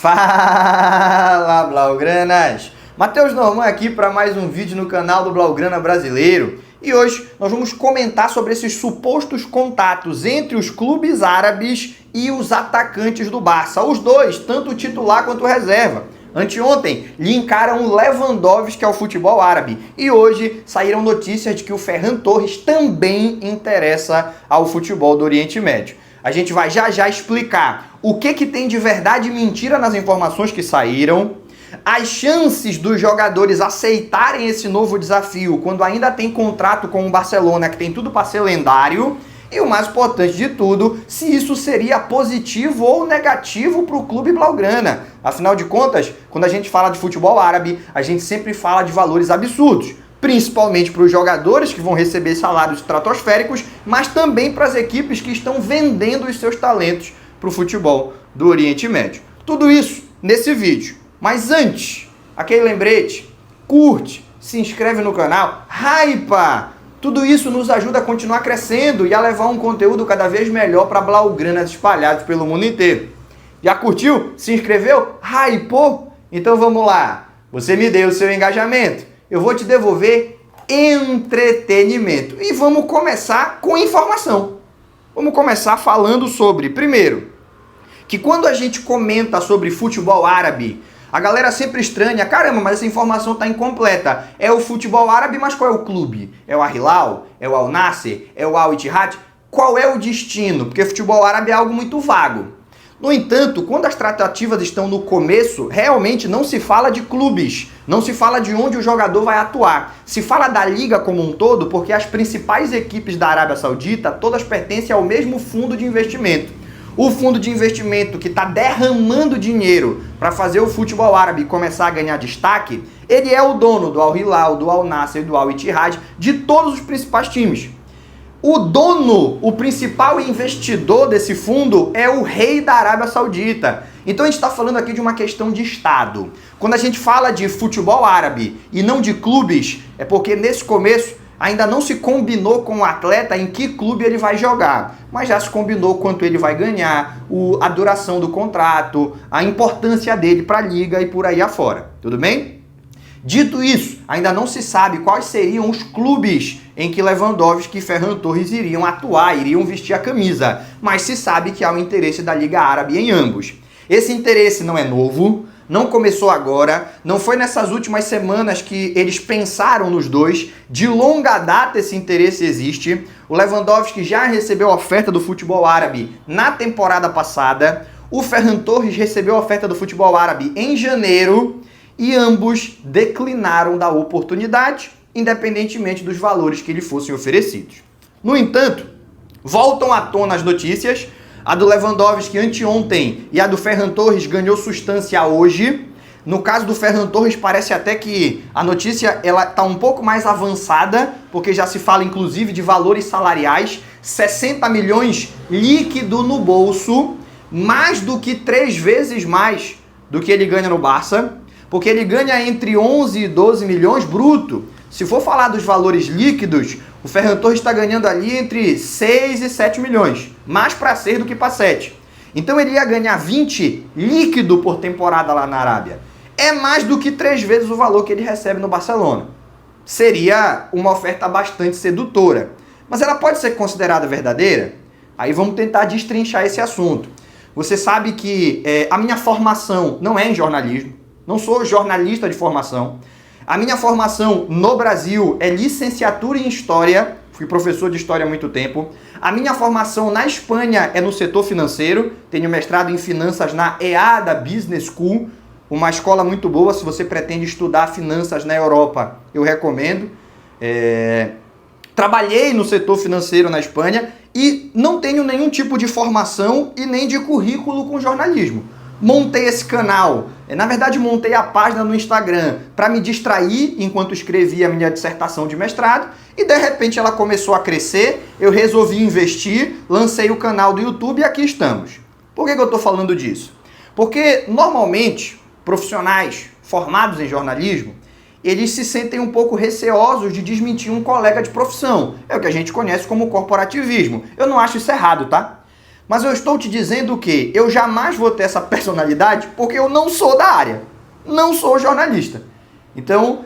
Fala, Blaugranas! Matheus Norman aqui para mais um vídeo no canal do Blaugrana Brasileiro. E hoje nós vamos comentar sobre esses supostos contatos entre os clubes árabes e os atacantes do Barça. Os dois, tanto o titular quanto o reserva. Anteontem, linkaram o Lewandowski ao futebol árabe. E hoje saíram notícias de que o Ferran Torres também interessa ao futebol do Oriente Médio. A gente vai já explicar o que tem de verdade e mentira nas informações que saíram, as chances dos jogadores aceitarem esse novo desafio quando ainda tem contrato com o Barcelona, que tem tudo para ser lendário, e o mais importante de tudo, se isso seria positivo ou negativo para o clube blaugrana. Afinal de contas, quando a gente fala de futebol árabe, a gente sempre fala de valores absurdos. Principalmente para os jogadores que vão receber salários estratosféricos, mas também para as equipes que estão vendendo os seus talentos para o futebol do Oriente Médio. Tudo isso nesse vídeo. Mas antes, aquele lembrete, curte, se inscreve no canal, hypa! Tudo isso nos ajuda a continuar crescendo e a levar um conteúdo cada vez melhor para blaugranas espalhados pelo mundo inteiro. Já curtiu? Se inscreveu? Hypou? Então vamos lá. Você me deu o seu engajamento. Eu vou te devolver entretenimento. E vamos começar com informação. Vamos começar falando sobre, primeiro, que quando a gente comenta sobre futebol árabe, a galera sempre estranha, caramba, mas essa informação está incompleta. É o futebol árabe, mas qual é o clube? É o Al Hilal? É o Al Nassr? É o Al Ittihad? Qual é o destino? Porque futebol árabe é algo muito vago. No entanto, quando as tratativas estão no começo, realmente não se fala de clubes, não se fala de onde o jogador vai atuar. Se fala da liga como um todo, porque as principais equipes da Arábia Saudita, todas pertencem ao mesmo fundo de investimento. O fundo de investimento que está derramando dinheiro para fazer o futebol árabe começar a ganhar destaque, ele é o dono do Al Hilal, do Al Nassr, do Al Ittihad, de todos os principais times. O dono, o principal investidor desse fundo é o rei da Arábia Saudita. Então a gente está falando aqui de uma questão de Estado. Quando a gente fala de futebol árabe e não de clubes, é porque nesse começo ainda não se combinou com o atleta em que clube ele vai jogar. Mas já se combinou quanto ele vai ganhar, a duração do contrato, a importância dele para a liga e por aí afora. Tudo bem? Dito isso, ainda não se sabe quais seriam os clubes em que Lewandowski e Ferran Torres iriam atuar, iriam vestir a camisa, mas se sabe que há um interesse da Liga Árabe em ambos. Esse interesse não é novo, não começou agora, não foi nessas últimas semanas que eles pensaram nos dois, de longa data esse interesse existe. O Lewandowski já recebeu a oferta do futebol árabe na temporada passada, o Ferran Torres recebeu a oferta do futebol árabe em janeiro, e ambos declinaram da oportunidade, independentemente dos valores que lhe fossem oferecidos. No entanto, voltam à tona as notícias, a do Lewandowski anteontem e a do Ferran Torres ganhou substância hoje. No caso do Ferran Torres, parece até que a notícia está um pouco mais avançada, porque já se fala inclusive de valores salariais, 60 milhões líquido no bolso, mais do que 3 vezes mais do que ele ganha no Barça, porque ele ganha entre 11 e 12 milhões bruto. Se for falar dos valores líquidos, o Ferran Torres está ganhando ali entre 6 e 7 milhões, mais para 6 do que para 7. Então ele ia ganhar 20 líquido por temporada lá na Arábia. É mais do que 3 vezes o valor que ele recebe no Barcelona. Seria uma oferta bastante sedutora. Mas ela pode ser considerada verdadeira? Aí vamos tentar destrinchar esse assunto. Você sabe que a minha formação não é em jornalismo. Não sou jornalista de formação. A minha formação no Brasil é licenciatura em História. Fui professor de História há muito tempo. A minha formação na Espanha é no setor financeiro. Tenho mestrado em Finanças na EADA Business School. Uma escola muito boa. Se você pretende estudar finanças na Europa, eu recomendo. Trabalhei no setor financeiro na Espanha e não tenho nenhum tipo de formação e nem de currículo com jornalismo. Montei esse canal, na verdade montei a página no Instagram para me distrair enquanto escrevia a minha dissertação de mestrado e de repente ela começou a crescer, eu resolvi investir, lancei o canal do YouTube e aqui estamos. Por que eu estou falando disso? Porque normalmente profissionais formados em jornalismo, eles se sentem um pouco receosos de desmentir um colega de profissão. É o que a gente conhece como corporativismo. Eu não acho isso errado, tá? Mas eu estou te dizendo que eu jamais vou ter essa personalidade porque eu não sou da área. Não sou jornalista. Então,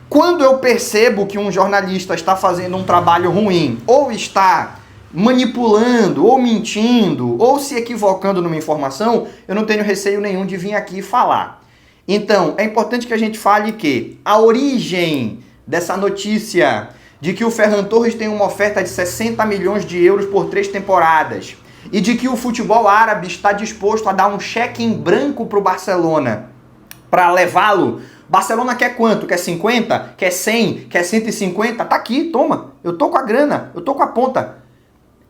quando eu percebo que um jornalista está fazendo um trabalho ruim, ou está manipulando, ou mentindo, ou se equivocando numa informação, eu não tenho receio nenhum de vir aqui falar. Então, é importante que a gente fale que a origem dessa notícia de que o Ferran Torres tem uma oferta de 60 milhões de euros por 3 temporadas e de que o futebol árabe está disposto a dar um cheque em branco para o Barcelona para levá-lo. Barcelona quer quanto? Quer 50? Quer 100? Quer 150? Tá aqui, toma. Eu tô com a grana, eu tô com a ponta.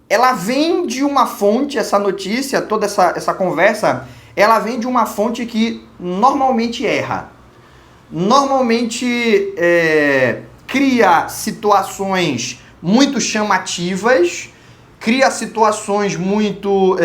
Ela vem de uma fonte, essa notícia, toda essa conversa, ela vem de uma fonte que normalmente erra. Normalmente cria situações muito chamativas, cria situações muito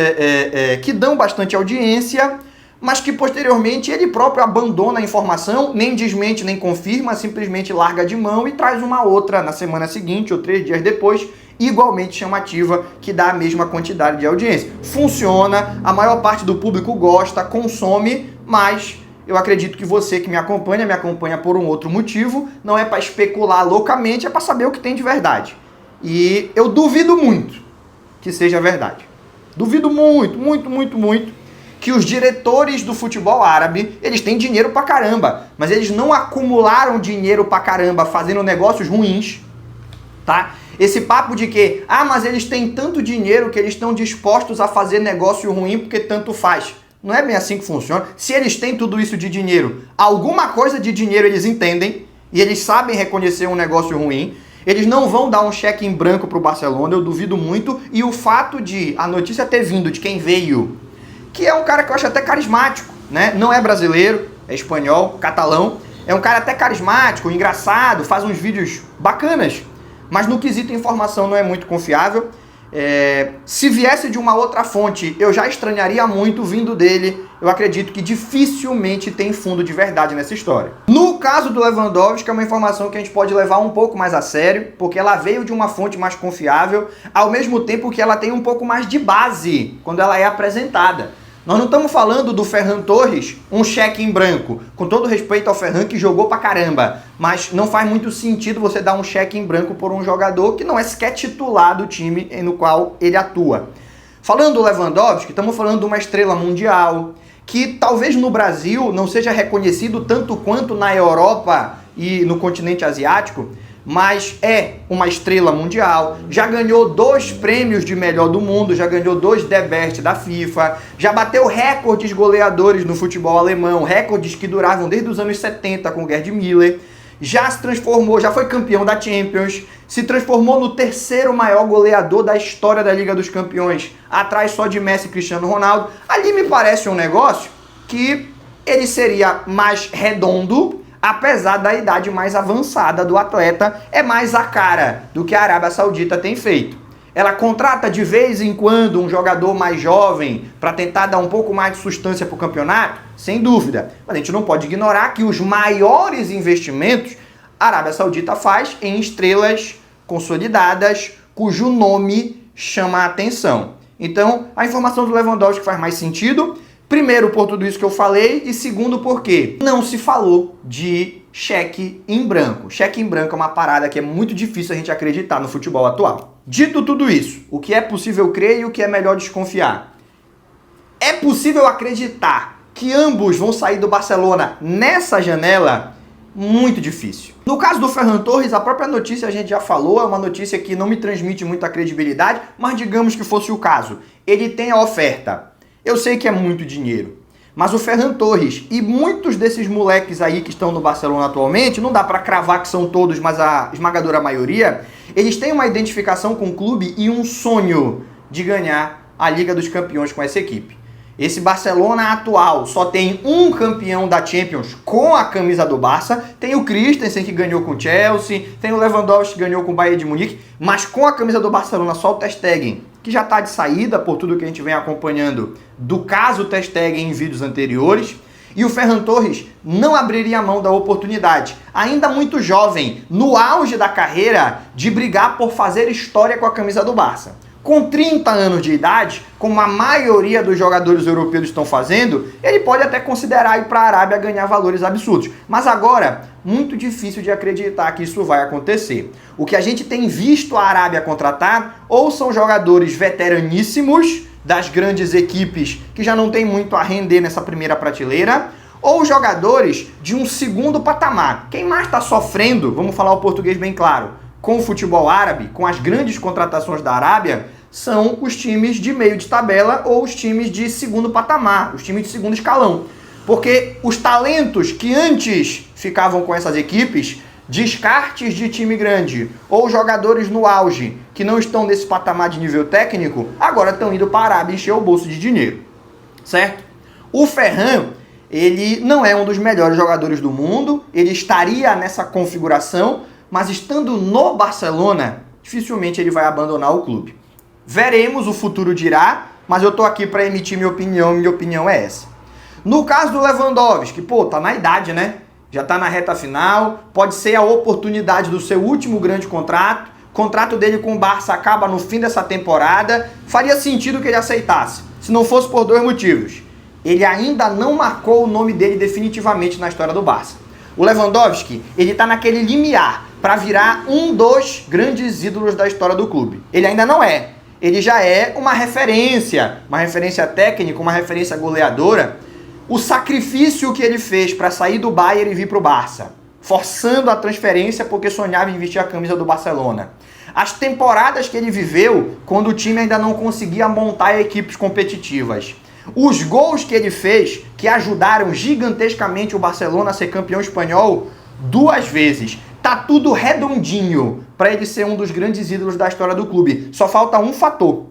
que dão bastante audiência, mas que posteriormente ele próprio abandona a informação, nem desmente nem confirma, simplesmente larga de mão e traz uma outra na semana seguinte ou 3 dias depois, igualmente chamativa, que dá a mesma quantidade de audiência. Funciona, a maior parte do público gosta, consome, mas eu acredito que você que me acompanha por um outro motivo, não é para especular loucamente, é para saber o que tem de verdade. E eu duvido muito que seja verdade. Duvido muito, muito, muito, muito que os diretores do futebol árabe, eles têm dinheiro pra caramba, mas eles não acumularam dinheiro pra caramba fazendo negócios ruins, tá? Esse papo de que, mas eles têm tanto dinheiro que eles estão dispostos a fazer negócio ruim porque tanto faz. Não é bem assim que funciona. Se eles têm tudo isso de dinheiro, alguma coisa de dinheiro eles entendem e eles sabem reconhecer um negócio ruim. Eles não vão dar um cheque em branco pro Barcelona, eu duvido muito. E o fato de a notícia ter vindo de quem veio, que é um cara que eu acho até carismático, né? Não é brasileiro, é espanhol, catalão. É um cara até carismático, engraçado, faz uns vídeos bacanas, mas no quesito informação não é muito confiável. Se viesse de uma outra fonte, eu já estranharia muito vindo dele. Eu acredito que dificilmente tem fundo de verdade nessa história. No caso do Lewandowski, é uma informação que a gente pode levar um pouco mais a sério, porque ela veio de uma fonte mais confiável, ao mesmo tempo que ela tem um pouco mais de base quando ela é apresentada. Nós não estamos falando do Ferran Torres, um cheque em branco. Com todo respeito ao Ferran, que jogou pra caramba. Mas não faz muito sentido você dar um cheque em branco por um jogador que não é sequer titular do time no qual ele atua. Falando do Lewandowski, estamos falando de uma estrela mundial, que talvez no Brasil não seja reconhecido tanto quanto na Europa e no continente asiático, mas é uma estrela mundial, já ganhou 2 prêmios de melhor do mundo, já ganhou 2 The Best da FIFA, já bateu recordes goleadores no futebol alemão, recordes que duravam desde os anos 70 com o Gerd Müller, já se transformou, já foi campeão da Champions, se transformou no 3º maior goleador da história da Liga dos Campeões, atrás só de Messi e Cristiano Ronaldo. Ali me parece um negócio que ele seria mais redondo, apesar da idade mais avançada do atleta, é mais a cara do que a Arábia Saudita tem feito. Ela contrata de vez em quando um jogador mais jovem para tentar dar um pouco mais de sustância para o campeonato? Sem dúvida. Mas a gente não pode ignorar que os maiores investimentos a Arábia Saudita faz em estrelas consolidadas, cujo nome chama a atenção. Então, a informação do Lewandowski faz mais sentido. Primeiro, por tudo isso que eu falei, e segundo, porque não se falou de cheque em branco. Cheque em branco é uma parada que é muito difícil a gente acreditar no futebol atual. Dito tudo isso, o que é possível crer e o que é melhor desconfiar? É possível acreditar que ambos vão sair do Barcelona nessa janela? Muito difícil. No caso do Ferran Torres, a própria notícia a gente já falou, é uma notícia que não me transmite muita credibilidade, mas digamos que fosse o caso. Ele tem a oferta. Eu sei que é muito dinheiro, mas o Ferran Torres e muitos desses moleques aí que estão no Barcelona atualmente, não dá pra cravar que são todos, mas a esmagadora maioria, eles têm uma identificação com o clube e um sonho de ganhar a Liga dos Campeões com essa equipe. Esse Barcelona atual só tem um campeão da Champions com a camisa do Barça. Tem o Christensen, que ganhou com o Chelsea. Tem o Lewandowski, que ganhou com o Bayern de Munique. Mas com a camisa do Barcelona, só o Ter Stegen, que já está de saída por tudo que a gente vem acompanhando do caso Ter Stegen em vídeos anteriores. E o Ferran Torres não abriria mão da oportunidade, ainda muito jovem, no auge da carreira, de brigar por fazer história com a camisa do Barça. com 30 anos de idade, como a maioria dos jogadores europeus estão fazendo, ele pode até considerar ir para a Arábia ganhar valores absurdos. Mas agora, muito difícil de acreditar que isso vai acontecer. O que a gente tem visto a Arábia contratar ou são jogadores veteraníssimos das grandes equipes que já não tem muito a render nessa primeira prateleira, ou jogadores de um segundo patamar. Quem mais está sofrendo, vamos falar o português bem claro, com o futebol árabe, com as grandes contratações da Arábia, são os times de meio de tabela ou os times de segundo patamar, os times de segundo escalão. Porque os talentos que antes ficavam com essas equipes, descartes de time grande ou jogadores no auge que não estão nesse patamar de nível técnico, agora estão indo para a Arábia encher o bolso de dinheiro, certo? O Ferran, ele não é um dos melhores jogadores do mundo, ele estaria nessa configuração, mas estando no Barcelona, dificilmente ele vai abandonar o clube. Veremos, o futuro dirá, mas eu tô aqui para emitir minha opinião é essa. No caso do Lewandowski, tá na idade, né? Já tá na reta final, pode ser a oportunidade do seu último grande contrato, o contrato dele com o Barça acaba no fim dessa temporada, faria sentido que ele aceitasse, se não fosse por dois motivos. Ele ainda não marcou o nome dele definitivamente na história do Barça. O Lewandowski, ele tá naquele limiar para virar um dos grandes ídolos da história do clube. Ele ainda não é. Ele já é uma referência técnica, uma referência goleadora. O sacrifício que ele fez para sair do Bayern e vir para o Barça, forçando a transferência porque sonhava em vestir a camisa do Barcelona. As temporadas que ele viveu quando o time ainda não conseguia montar equipes competitivas. Os gols que ele fez, que ajudaram gigantescamente o Barcelona a ser campeão espanhol 2 vezes. Tá tudo redondinho para ele ser um dos grandes ídolos da história do clube. Só falta um fator: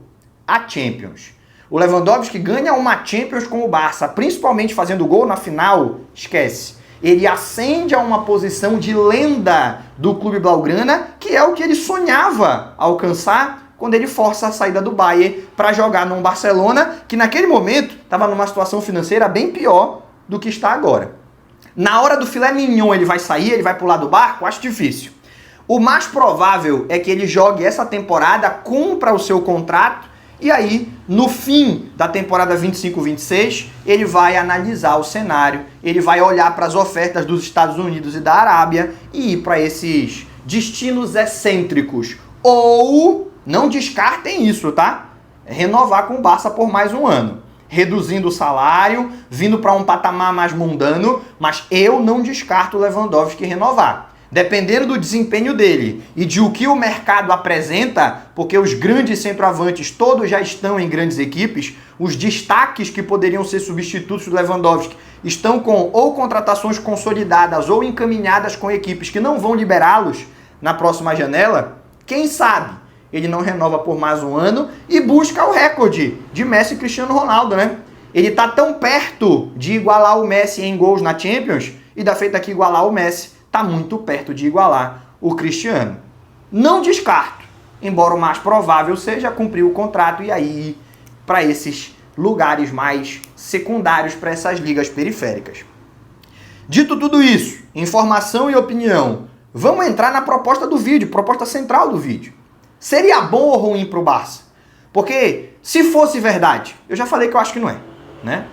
a Champions. O Lewandowski ganha uma Champions com o Barça, principalmente fazendo gol na final, esquece. Ele ascende a uma posição de lenda do clube blaugrana, que é o que ele sonhava alcançar quando ele força a saída do Bayern para jogar num Barcelona, que naquele momento estava numa situação financeira bem pior do que está agora. Na hora do filé mignon ele vai sair, ele vai pular do barco? Acho difícil. O mais provável é que ele jogue essa temporada, cumpra o seu contrato, e aí, no fim da temporada 25-26, ele vai analisar o cenário, ele vai olhar para as ofertas dos Estados Unidos e da Arábia e ir para esses destinos excêntricos. Ou, não descartem isso, tá? Renovar com o Barça por mais um ano. Reduzindo o salário, vindo para um patamar mais mundano, mas eu não descarto o Lewandowski renovar. Dependendo do desempenho dele e de o que o mercado apresenta, porque os grandes centroavantes todos já estão em grandes equipes, os destaques que poderiam ser substitutos do Lewandowski estão com ou contratações consolidadas ou encaminhadas com equipes que não vão liberá-los na próxima janela, quem sabe ele não renova por mais um ano e busca o recorde de Messi e Cristiano Ronaldo, né? Ele tá tão perto de igualar o Messi em gols na Champions e da feita aqui igualar o Messi, está muito perto de igualar o Cristiano. Não descarto, embora o mais provável seja cumprir o contrato e aí ir para esses lugares mais secundários, para essas ligas periféricas. Dito tudo isso, informação e opinião, vamos entrar na proposta do vídeo, proposta central do vídeo. Seria bom ou ruim para o Barça? Porque se fosse verdade, eu já falei que eu acho que não é, né?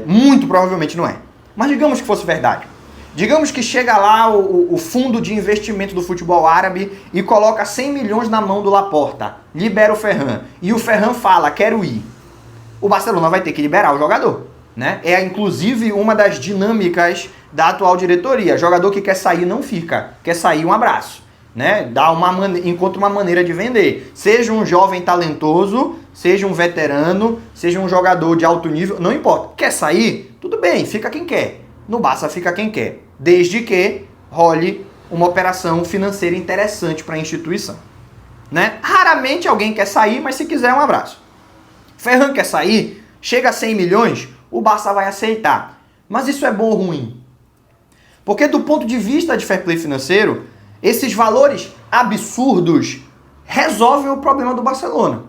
Muito provavelmente não é. Mas digamos que fosse verdade. Digamos que chega lá o fundo de investimento do futebol árabe e coloca 100 milhões na mão do Laporta, libera o Ferran, e o Ferran fala, quero ir. O Barcelona vai ter que liberar o jogador, né? É inclusive uma das dinâmicas da atual diretoria. Jogador que quer sair não fica, quer sair um abraço, né? Encontra uma maneira de vender. Seja um jovem talentoso, seja um veterano, seja um jogador de alto nível, não importa. Quer sair? Tudo bem, fica quem quer. No Barça fica quem quer, desde que role uma operação financeira interessante para a instituição, né? Raramente alguém quer sair, mas se quiser, um abraço. Ferran quer sair, chega a 100 milhões, o Barça vai aceitar. Mas isso é bom ou ruim? Porque do ponto de vista de fair play financeiro, esses valores absurdos resolvem o problema do Barcelona.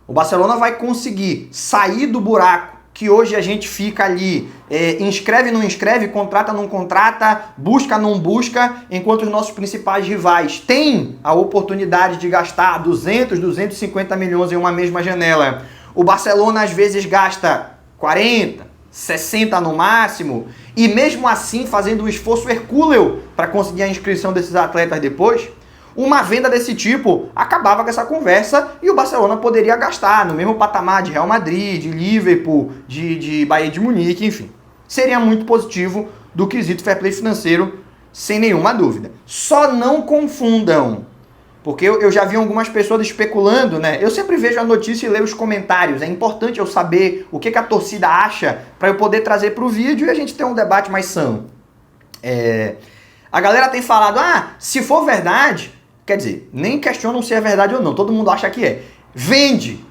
O Barcelona vai conseguir sair do buraco que hoje a gente fica ali, inscreve, não inscreve, contrata, não contrata, busca, não busca, enquanto os nossos principais rivais têm a oportunidade de gastar 200, 250 milhões em uma mesma janela. O Barcelona às vezes gasta 40, 60 no máximo, e mesmo assim fazendo um esforço hercúleo para conseguir a inscrição desses atletas depois. Uma venda desse tipo acabava com essa conversa e o Barcelona poderia gastar no mesmo patamar de Real Madrid, de Liverpool, de Bayern de Munique, enfim. Seria muito positivo do quesito fair play financeiro, sem nenhuma dúvida. Só não confundam, porque eu já vi algumas pessoas especulando, né? Eu sempre vejo a notícia e leio os comentários. É importante eu saber o que a torcida acha para eu poder trazer para o vídeo e a gente ter um debate mais são. A galera tem falado, se for verdade... Quer dizer, nem questionam se é verdade ou não, todo mundo acha que é. Vende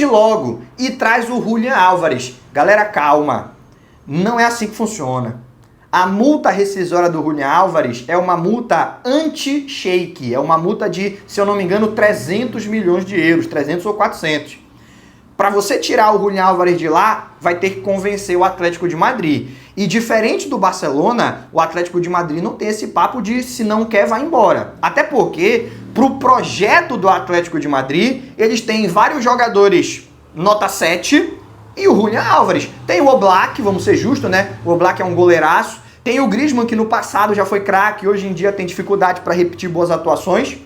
logo e traz o Julián Álvares. Galera, calma, não é assim que funciona. A multa rescisória do Julián Álvares é uma multa anti-shake, é uma multa de, se eu não me engano, 300 milhões de euros, 300 ou 400. Para você tirar o Julián Álvares de lá, vai ter que convencer o Atlético de Madrid. E diferente do Barcelona, o Atlético de Madrid não tem esse papo de se não quer, vai embora. Até porque, pro projeto do Atlético de Madrid, eles têm vários jogadores nota 7 e o Julián Álvares. Tem o Oblak, vamos ser justos, né? O Oblak é um goleiraço. Tem o Griezmann, que no passado já foi craque, hoje em dia tem dificuldade para repetir boas atuações.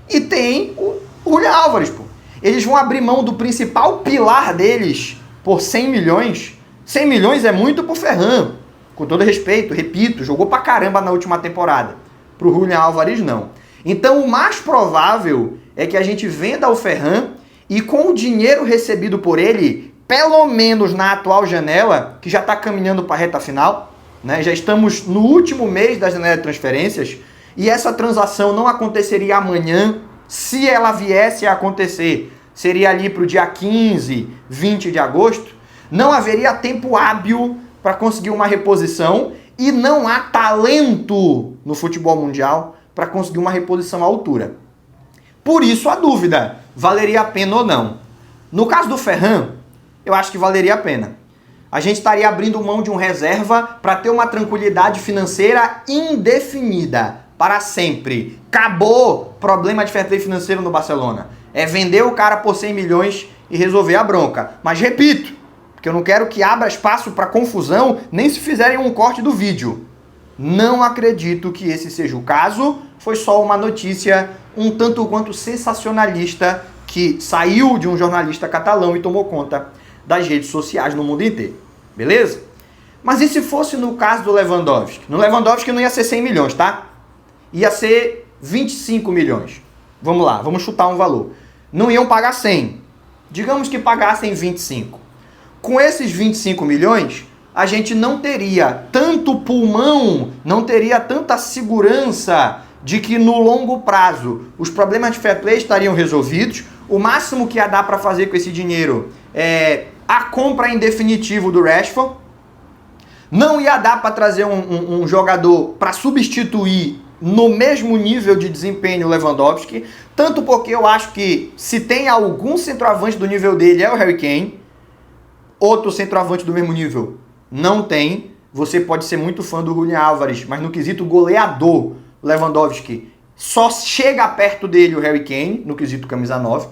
E tem o Julián Álvares, pô. Eles vão abrir mão do principal pilar deles por 100 milhões. 100 milhões é muito pro Ferran. Com todo respeito, repito, jogou pra caramba na última temporada. Pro Julián Álvares, não. Então, o mais provável é que a gente venda o Ferran e com o dinheiro recebido por ele, pelo menos na atual janela, que já está caminhando para a reta final, né? Já estamos no último mês da janela de transferências, e essa transação não aconteceria amanhã. Se ela viesse a acontecer, seria ali para o dia 15, 20 de agosto. Não haveria tempo hábil para conseguir uma reposição e não há talento no futebol mundial para conseguir uma reposição à altura. Por isso a dúvida, valeria a pena ou não? No caso do Ferran, eu acho que valeria a pena. A gente estaria abrindo mão de um reserva para ter uma tranquilidade financeira indefinida, para sempre. Acabou problema de fair play financeiro no Barcelona. É vender o cara por 100 milhões e resolver a bronca. Mas repito, porque eu não quero que abra espaço para confusão, nem se fizerem um corte do vídeo. Não acredito que esse seja o caso. Foi só uma notícia um tanto quanto sensacionalista que saiu de um jornalista catalão e tomou conta das redes sociais no mundo inteiro. Beleza? Mas e se fosse no caso do Lewandowski? No Lewandowski não ia ser 100 milhões, tá? Ia ser 25 milhões. Vamos lá, vamos chutar um valor. Não iam pagar 100. Digamos que pagassem 25. Com esses 25 milhões, a gente não teria tanto pulmão, não teria tanta segurança de que no longo prazo os problemas de fair play estariam resolvidos. O máximo que ia dar para fazer com esse dinheiro é a compra em definitivo do Rashford. Não ia dar para trazer um jogador para substituir no mesmo nível de desempenho o Lewandowski, tanto porque eu acho que se tem algum centroavante do nível dele é o Harry Kane. Outro centroavante do mesmo nível não tem. Você pode ser muito fã do Julián Álvares, mas no quesito goleador, Lewandowski só chega perto dele o Harry Kane, no quesito camisa 9.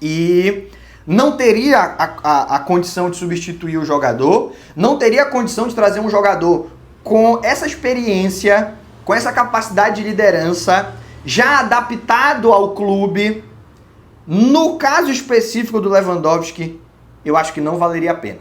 E não teria a condição de substituir o jogador, não teria a condição de trazer um jogador com essa experiência, com essa capacidade de liderança, já adaptado ao clube. No caso específico do Lewandowski, eu acho que não valeria a pena.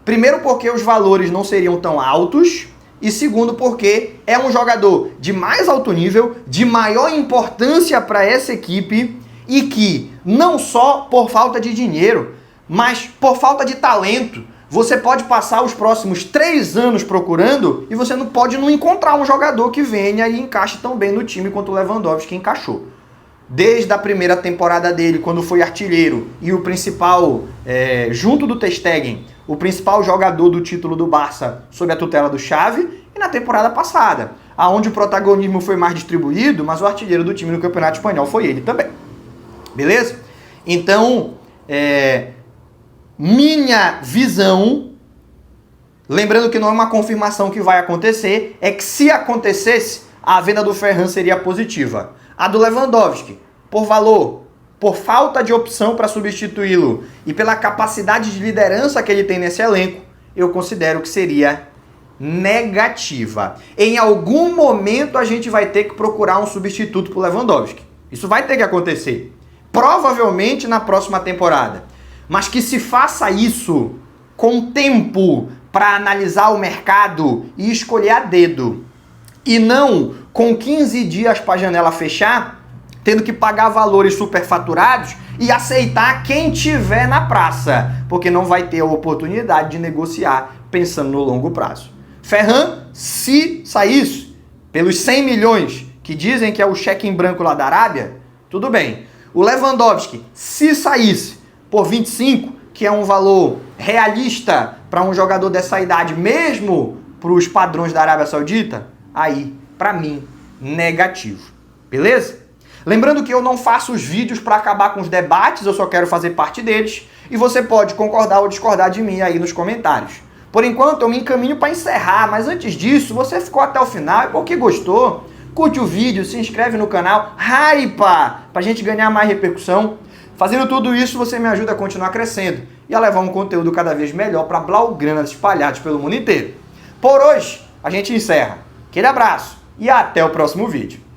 Primeiro porque os valores não seriam tão altos, e segundo porque é um jogador de mais alto nível, de maior importância para essa equipe, e que não só por falta de dinheiro, mas por falta de talento, você pode passar os próximos 3 anos procurando e você não pode não encontrar um jogador que venha e encaixe tão bem no time quanto o Lewandowski encaixou. Desde a primeira temporada dele, quando foi artilheiro e o principal, junto do ter Stegen, o principal jogador do título do Barça sob a tutela do Xavi, e na temporada passada, aonde o protagonismo foi mais distribuído, mas o artilheiro do time no Campeonato Espanhol foi ele também. Beleza? Então, minha visão, lembrando que não é uma confirmação que vai acontecer, é que se acontecesse, a venda do Ferran seria positiva. A do Lewandowski, por valor, por falta de opção para substituí-lo e pela capacidade de liderança que ele tem nesse elenco, eu considero que seria negativa. Em algum momento a gente vai ter que procurar um substituto para o Lewandowski. Isso vai ter que acontecer. Provavelmente na próxima temporada. Mas que se faça isso com tempo para analisar o mercado e escolher a dedo. E não com 15 dias para a janela fechar, tendo que pagar valores superfaturados e aceitar quem tiver na praça, porque não vai ter a oportunidade de negociar pensando no longo prazo. Ferran, se saísse pelos 100 milhões, que dizem que é o cheque em branco lá da Arábia, tudo bem. O Lewandowski, se saísse por 25, que é um valor realista para um jogador dessa idade, mesmo para os padrões da Arábia Saudita, aí, para mim, negativo. Beleza? Lembrando que eu não faço os vídeos para acabar com os debates, eu só quero fazer parte deles, e você pode concordar ou discordar de mim aí nos comentários. Por enquanto, eu me encaminho para encerrar, mas antes disso, você ficou até o final, é porque gostou, curte o vídeo, se inscreve no canal, hypa, pra gente ganhar mais repercussão. Fazendo tudo isso, você me ajuda a continuar crescendo e a levar um conteúdo cada vez melhor para blaugranas espalhados pelo mundo inteiro. Por hoje, a gente encerra. Aquele abraço e até o próximo vídeo.